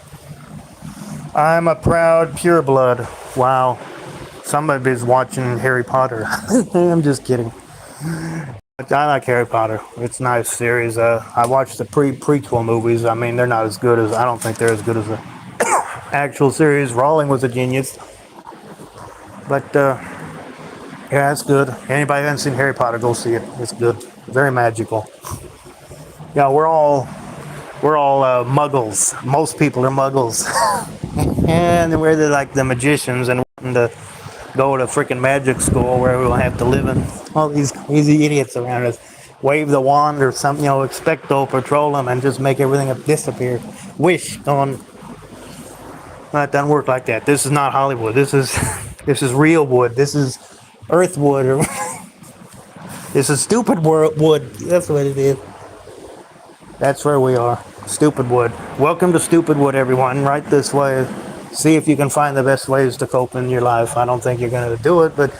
I'm a proud pureblood. Wow. Somebody's watching Harry Potter. I'm just kidding. I like Harry Potter. It's a nice series. I watched the prequel movies. I mean, they're not as good as, I don't think they're as good as the actual series. Rowling was a genius, but yeah, it's good. Anybody who hasn't seen Harry Potter, go see it. It's good. Very magical. Yeah, we're all muggles. Most people are muggles, and we're like the magicians and wanting to go to freaking magic school where we'll have to live in all these crazy idiots around us. Wave the wand or something, expecto patronum, and just make everything disappear. Wish on. That doesn't work like that. This is not Hollywood. This is real wood. This is earth wood, or this is stupid wood. That's what it is. That's where we are. Stupid wood. Welcome to stupid wood, everyone. Right this way. See if you can find the best ways to cope in your life. I don't think you're going to do it, but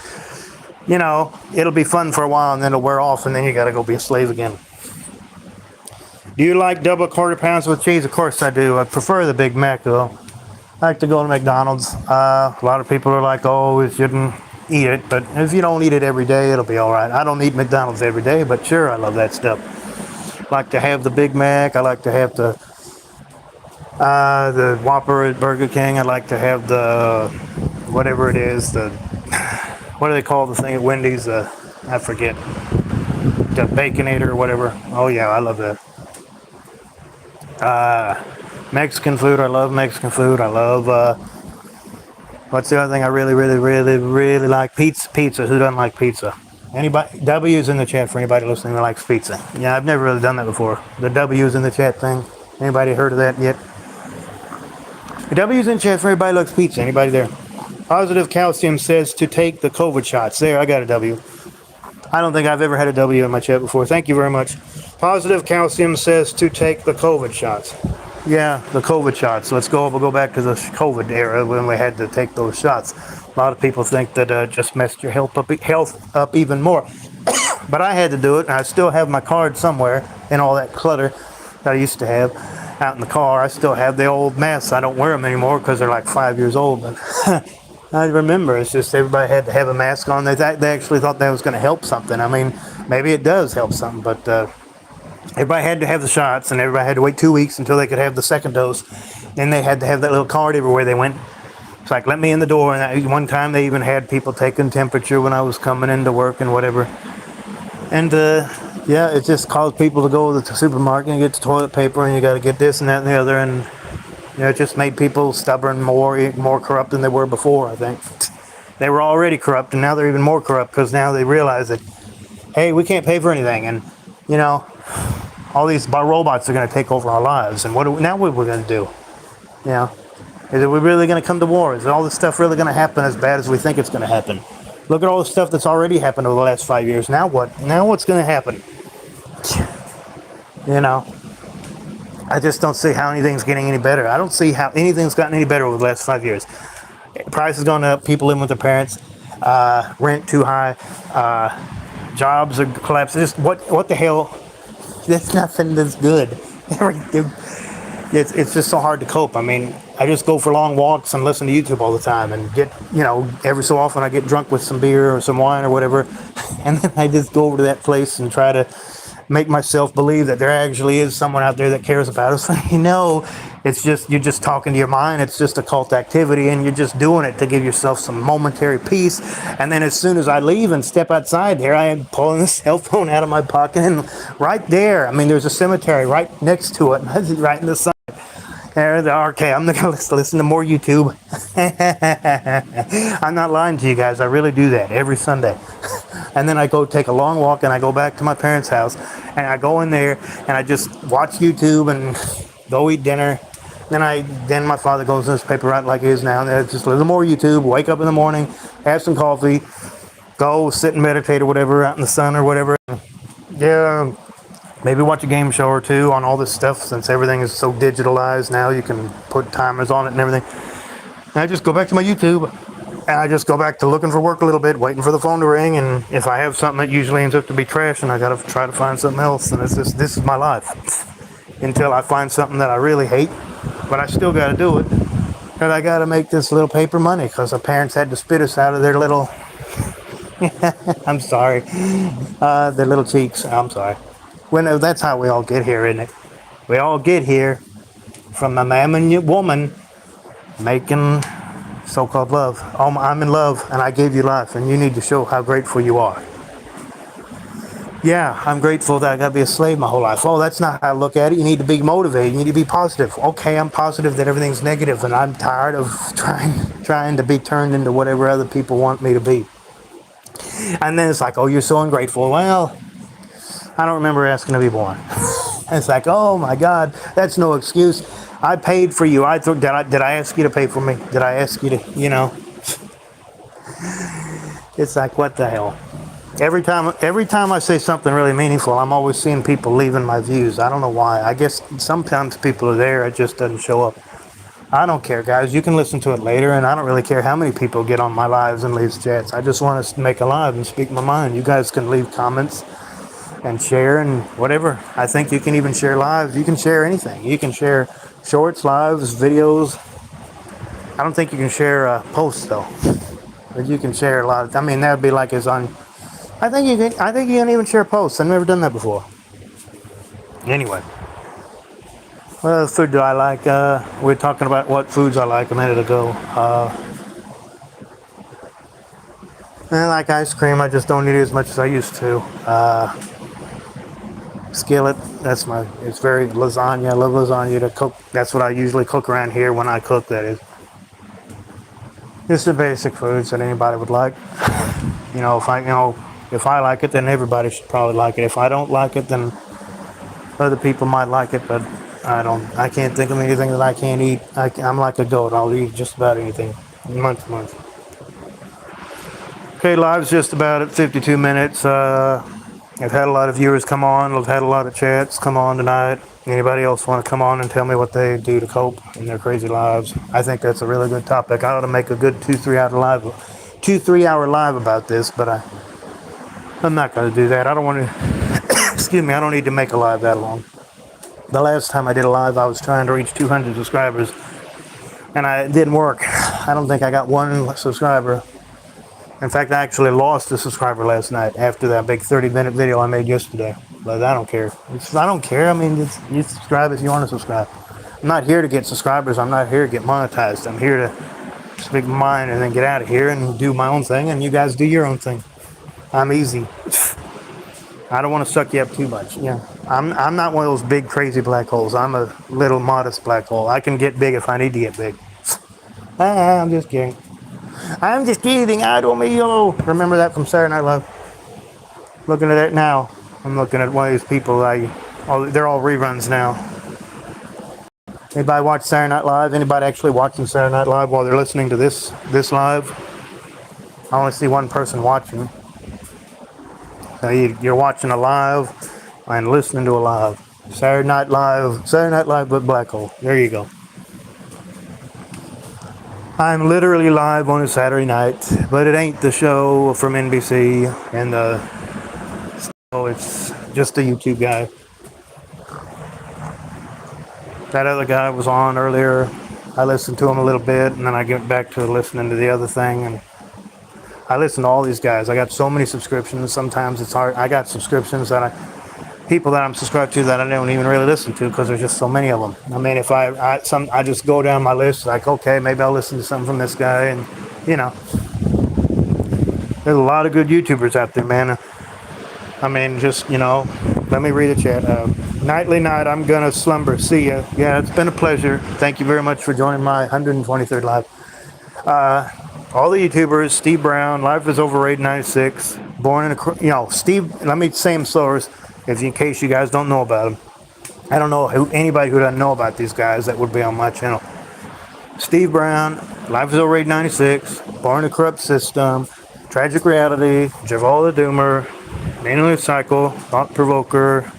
it'll be fun for a while and then it'll wear off and then you got to go be a slave again. Do you like double quarter pounds with cheese? Of course I do. I prefer the Big Mac though. I like to go to McDonald's. A lot of people are like, oh, we shouldn't eat it, but if you don't eat it every day, it'll be all right. I don't eat McDonald's every day, but sure, I love that stuff. I like to have the Big Mac. I like to have the Whopper at Burger King. I like to have the whatever it is. What do they call the thing at Wendy's? I forget. The Baconator or whatever. Oh yeah, I love that. Mexican food. I love Mexican food. I love. What's the other thing I really, really, really, really like? Pizza. Who doesn't like pizza? Anybody? W's in the chat for anybody listening that likes pizza. Yeah, I've never really done that before. The W's in the chat thing. Anybody heard of that yet? The W's in chat for everybody who likes pizza. Anybody there? Positive Calcium says to take the COVID shots. There, I got a W. I don't think I've ever had a W in my chat before. Thank you very much. Positive Calcium says to take the COVID shots. Yeah, the COVID shots. We'll go back to the COVID era when we had to take those shots. A lot of people think that just messed your health up even more. But I had to do it, and I still have my card somewhere and all that clutter that I used to have out in the car. I still have the old masks. I don't wear them anymore because they're like 5 years old. But I remember it's just everybody had to have a mask on. They actually thought that was going to help something. I mean, maybe it does help something, but everybody had to have the shots, and everybody had to wait 2 weeks until they could have the second dose. Then they had to have that little card everywhere they went. It's like, let me in the door. And one time they even had people taking temperature when I was coming into work and whatever. And yeah, it just caused people to go to the supermarket and get the toilet paper, and you got to get this and that and the other. And it just made people stubborn, more corrupt than they were before, I think. They were already corrupt, and now they're even more corrupt because now they realize that, hey, we can't pay for anything. And, all these robots are going to take over our lives. And what are we going to do? Is it we really going to come to war? Is all this stuff really going to happen as bad as we think it's going to happen? Look at all the stuff that's already happened over the last 5 years. Now what? Now what's going to happen? I just don't see how anything's getting any better. I don't see how anything's gotten any better over the last 5 years. Price has gone up. People living with their parents. Rent too high. Jobs are collapsing. Just what the hell? There's nothing that's good. It's just so hard to cope. I mean, I just go for long walks and listen to YouTube all the time and get, every so often I get drunk with some beer or some wine or whatever. And then I just go over to that place and try to make myself believe that there actually is someone out there that cares about us. It's just, you're just talking to your mind. It's just a cult activity, and you're just doing it to give yourself some momentary peace. And then as soon as I leave and step outside, here I am pulling the cell phone out of my pocket, and right there, there's a cemetery right next to it, right in the sun. Okay, I'm going to listen to more YouTube. I'm not lying to you guys. I really do that every Sunday. And then I go take a long walk, and I go back to my parents' house, and I go in there, and I just watch YouTube and go eat dinner. Then my father goes in his paper route like he is now, and I just listen to more YouTube, wake up in the morning, have some coffee, go sit and meditate or whatever out in the sun or whatever. Yeah. Maybe watch a game show or two on all this stuff, since everything is so digitalized now. You can put timers on it and everything. And I just go back to my YouTube, and I just go back to looking for work a little bit, waiting for the phone to ring. And if I have something, it usually ends up to be trash, and I got to try to find something else. And this is my life until I find something that I really hate, but I still got to do it. And I got to make this little paper money because our parents had to spit us out of their little I'm sorry. The little cheeks. I'm sorry. Well, no, that's how we all get here, isn't it? We all get here from a man and woman making so-called love. Oh, I'm in love, and I gave you life, and you need to show how grateful you are. Yeah, I'm grateful that I got to be a slave my whole life. Oh, that's not how I look at it. You need to be motivated. You need to be positive. Okay, I'm positive that everything's negative, and I'm tired of trying to be turned into whatever other people want me to be. And then it's like, oh, you're so ungrateful. Well, I don't remember asking to be born. And it's like, oh my God, that's no excuse. I paid for you. Did I ask you to pay for me? Did I ask you to, It's like, what the hell? Every time I say something really meaningful, I'm always seeing people leaving my views. I don't know why. I guess sometimes people are there, it just doesn't show up. I don't care, guys. You can listen to it later, and I don't really care how many people get on my lives and leave chats. I just want to make a live and speak my mind. You guys can leave comments and share and whatever. I think you can even share lives. You can share anything. You can share shorts, lives, videos. I don't think you can share posts though, but you can share a lot. I mean, that would be like it's on. I think you can. I think you can even share posts. I've never done that before. Anyway, what other food do I like? We are talking about what foods I like a minute ago. I like ice cream. I just don't eat it as much as I used to. Skillet. It's very lasagna. I love lasagna to cook. That's what I usually cook around here when I cook. That is. Just the basic foods that anybody would like. If I like it, then everybody should probably like it. If I don't like it, then other people might like it, but I don't. I can't think of anything that I can't eat. I'm like a goat. I'll eat just about anything, month to month. Okay, live's just about at 52 minutes. I've had a lot of viewers come on. I've had a lot of chats come on tonight. Anybody else want to come on and tell me what they do to cope in their crazy lives? I think that's a really good topic. I ought to make a good 2-3 hour live about this, but I'm not going to do that. I don't want to. Excuse me. I don't need to make a live that long. The last time I did a live, I was trying to reach 200 subscribers, and it didn't work. I don't think I got one subscriber. In fact, I actually lost a subscriber last night after that big 30-minute video I made yesterday. But I don't care. I don't care. I mean, you subscribe if you want to subscribe. I'm not here to get subscribers. I'm not here to get monetized. I'm here to speak my mind and then get out of here and do my own thing, and you guys do your own thing. I'm easy. I don't want to suck you up too much. Yeah, I'm not one of those big crazy black holes. I'm a little modest black hole. I can get big if I need to get big. I'm just kidding. I'm just kidding. I don't mean you. Remember that from Saturday Night Live? Looking at it now. I'm looking at one of these people. They're all reruns now. Anybody watch Saturday Night Live? Anybody actually watching Saturday Night Live while they're listening to this live? I only see one person watching. So you're watching a live and listening to a live. Saturday Night Live with Black Hole. There you go. I'm literally live on a Saturday night, but it ain't the show from NBC, and so it's just a YouTube guy. That other guy was on earlier. I listened to him a little bit, and then I get back to listening to the other thing, and I listen to all these guys. I got so many subscriptions. Sometimes it's hard. I got subscriptions people that I'm subscribed to that I don't even really listen to because there's just so many of them. I mean, if I just go down my list, like, okay, maybe I'll listen to something from this guy, and there's a lot of good YouTubers out there, man. I mean, just let me read a chat. Nightly night, I'm gonna slumber. See ya. Yeah, it's been a pleasure. Thank you very much for joining my 123rd live. All the YouTubers, Steve Brown, Life is Overrated 96, born in Steve. Let me say him slower, in case you guys don't know about him. I don't know anybody who doesn't know about these guys that would be on my channel. Steve Brown, Life is Overrated 96, Born in a Corrupt System, Tragic Reality, Javal the Doomer, Manually Cycle, Thought Provoker,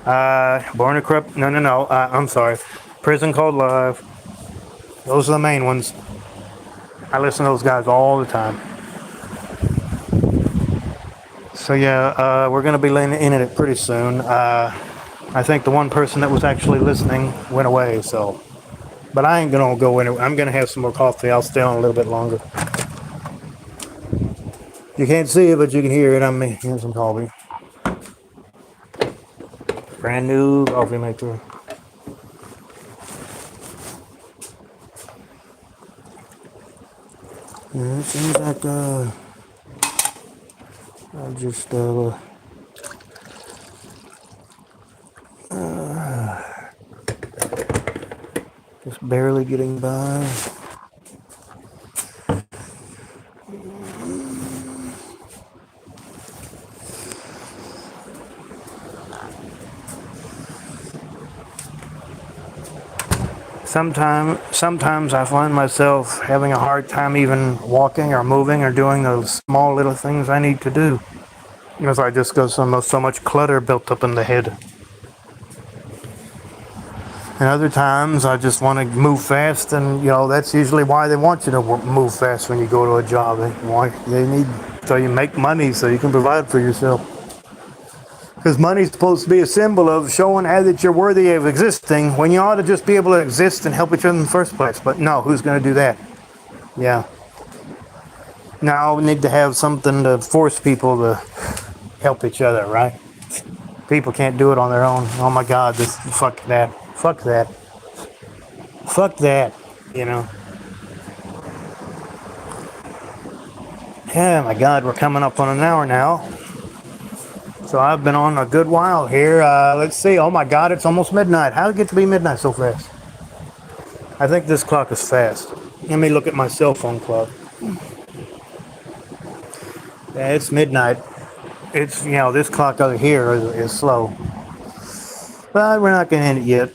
Born in a Corrupt. No. I'm sorry. Prison Called Life. Those are the main ones. I listen to those guys all the time. So yeah, we're going to be in it pretty soon. I think the one person that was actually listening went away, so. But I ain't going to go anywhere. I'm going to have some more coffee. I'll stay on a little bit longer. You can't see it, but you can hear it. I'm making some coffee. Brand new coffee maker. Yeah, it seems like I just barely getting by. Sometimes I find myself having a hard time even walking or moving or doing those small little things I need to do. Because I just got so much clutter built up in the head. And other times I just want to move fast, and that's usually why they want you to move fast when you go to a job. They need so you make money so you can provide for yourself. Because money's supposed to be a symbol of showing how that you're worthy of existing, when you ought to just be able to exist and help each other in the first place. But no, who's going to do that? Yeah. Now we need to have something to force people to help each other, right? People can't do it on their own. Oh my God, fuck that. Fuck that. Fuck that. Yeah, my God, we're coming up on an hour now. So I've been on a good while here. Let's see. Oh my God, it's almost midnight. How did it get to be midnight so fast? I think this clock is fast. Let me look at my cell phone clock. Yeah, it's midnight. It's, this clock over here is slow. But we're not going to end it yet.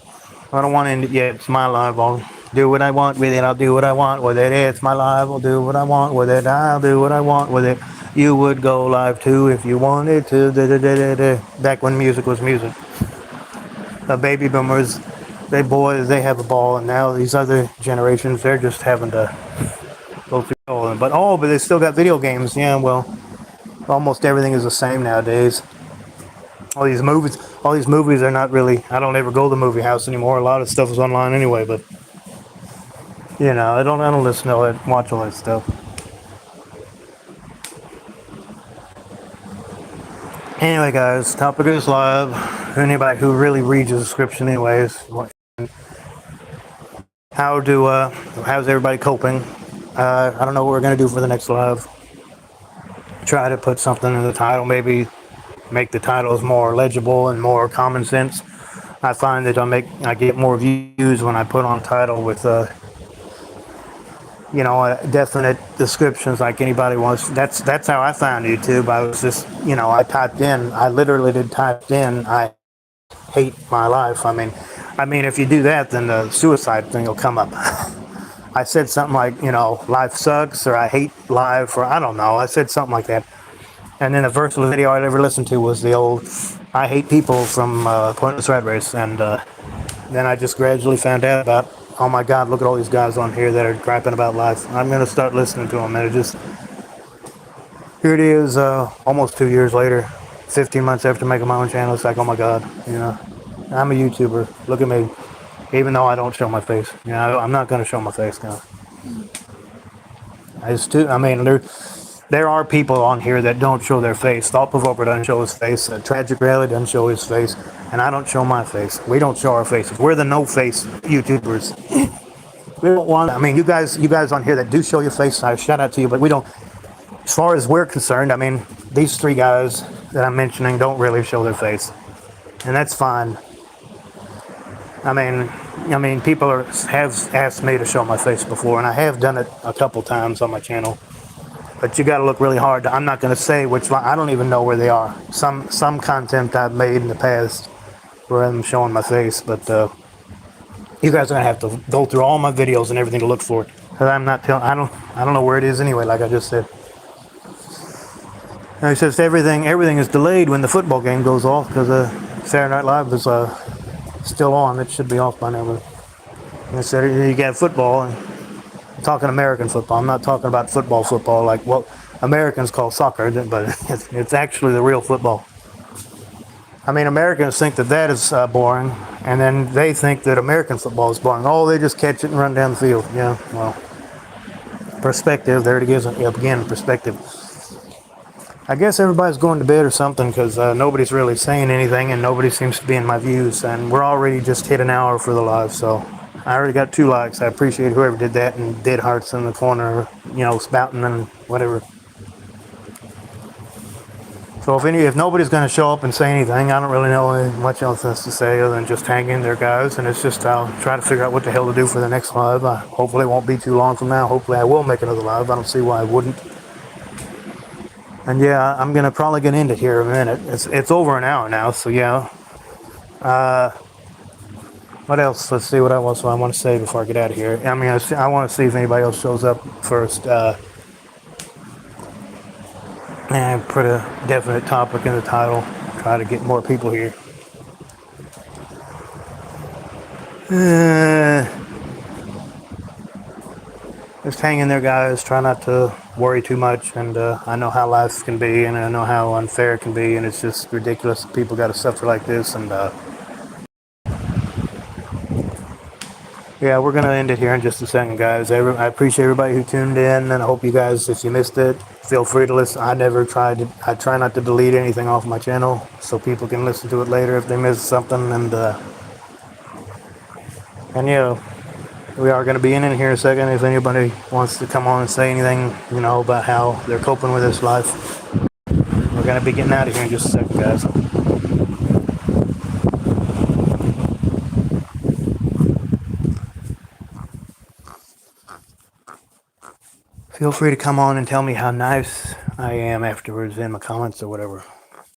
I don't want to end it yet. It's my live. I'll do what I want with it. I'll do what I want with it. It's my live. I'll do what I want with it. I'll do what I want with it. You would go live too if you wanted to. Back when music was music. The baby boomers, they have a ball, and now these other generations, they're just having to go through all of them. But they still got video games. Yeah, well, almost everything is the same nowadays. All these movies are not really. I don't ever go to the movie house anymore. A lot of stuff is online anyway. But I don't listen to it, watch all that stuff. Anyway, guys, topic is live. Anybody who really reads the description, anyways. How's everybody coping? I don't know what we're gonna do for the next live. Try to put something in the title, maybe make the titles more legible and more common sense. I find that I get more views when I put on title with definite descriptions like anybody wants. That's how I found YouTube. I was just I literally did type in I hate my life. I mean if you do that, then the suicide thing will come up. I said something like, life sucks, or I hate life, or I don't know. I said something like that. And then the first video I'd ever listened to was the old I hate people from Pointless Rat Race. And then I just gradually found out about, oh my God, look at all these guys on here that are griping about life. I'm going to start listening to them. And here it is, almost 2 years later, 15 months after making my own channel. It's like, oh my God, I'm a YouTuber. Look at me. Even though I don't show my face. I'm not going to show my face now. There are people on here that don't show their face. Thought Provoker doesn't show his face. Tragic Rally doesn't show his face. And I don't show my face. We don't show our faces. We're the no-face YouTubers. We don't want... you guys on here that do show your face, I shout out to you, but we don't... As far as we're concerned, these three guys that I'm mentioning don't really show their face. And that's fine. People have asked me to show my face before, and I have done it a couple times on my channel. But you got to look really hard. I'm not going to say which one. I don't even know where they are. Some content I've made in the past where I'm showing my face, but you guys are going to have to go through all my videos and everything to look for it. Because I don't know where it is anyway, like I just said. And it's just everything is delayed when the football game goes off, because Saturday Night Live is still on. It should be off by now. But instead, you got football, and I'm talking American football. I'm not talking about football like what Americans call soccer, but it's actually the real football. Americans think that is boring, and then they think that American football is boring. Oh, they just catch it and run down the field. Yeah, well, perspective. There it is again, perspective. I guess everybody's going to bed or something because nobody's really saying anything and nobody seems to be in my views. And we're already just hit an hour for the live, so I already got 2 likes. I appreciate whoever did that and did hearts in the corner, spouting and whatever. So if nobody's going to show up and say anything, I don't really know much else to say other than just hang in there, guys. And it's just I'll try to figure out what the hell to do for the next live. Hopefully it won't be too long from now. Hopefully I will make another live. I don't see why I wouldn't. And yeah, I'm gonna probably get into here in a minute. It's over an hour now, so yeah. What else? Let's see what else I want to say before I get out of here. I mean, I want to see if anybody else shows up first. And put a definite topic in the title. Try to get more people here. Just hang in there, guys. Try not to worry too much. And I know how life can be, and I know how unfair it can be, and it's just ridiculous. People got to suffer like this, and yeah, we're going to end it here in just a second, guys. I appreciate everybody who tuned in, and I hope you guys, if you missed it, feel free to listen. I try not to delete anything off my channel so people can listen to it later if they miss something. And yeah, we are going to be in here in a second. If anybody wants to come on and say anything, about how they're coping with this life, we're going to be getting out of here in just a second, guys. Feel free to come on and tell me how nice I am afterwards in my comments or whatever.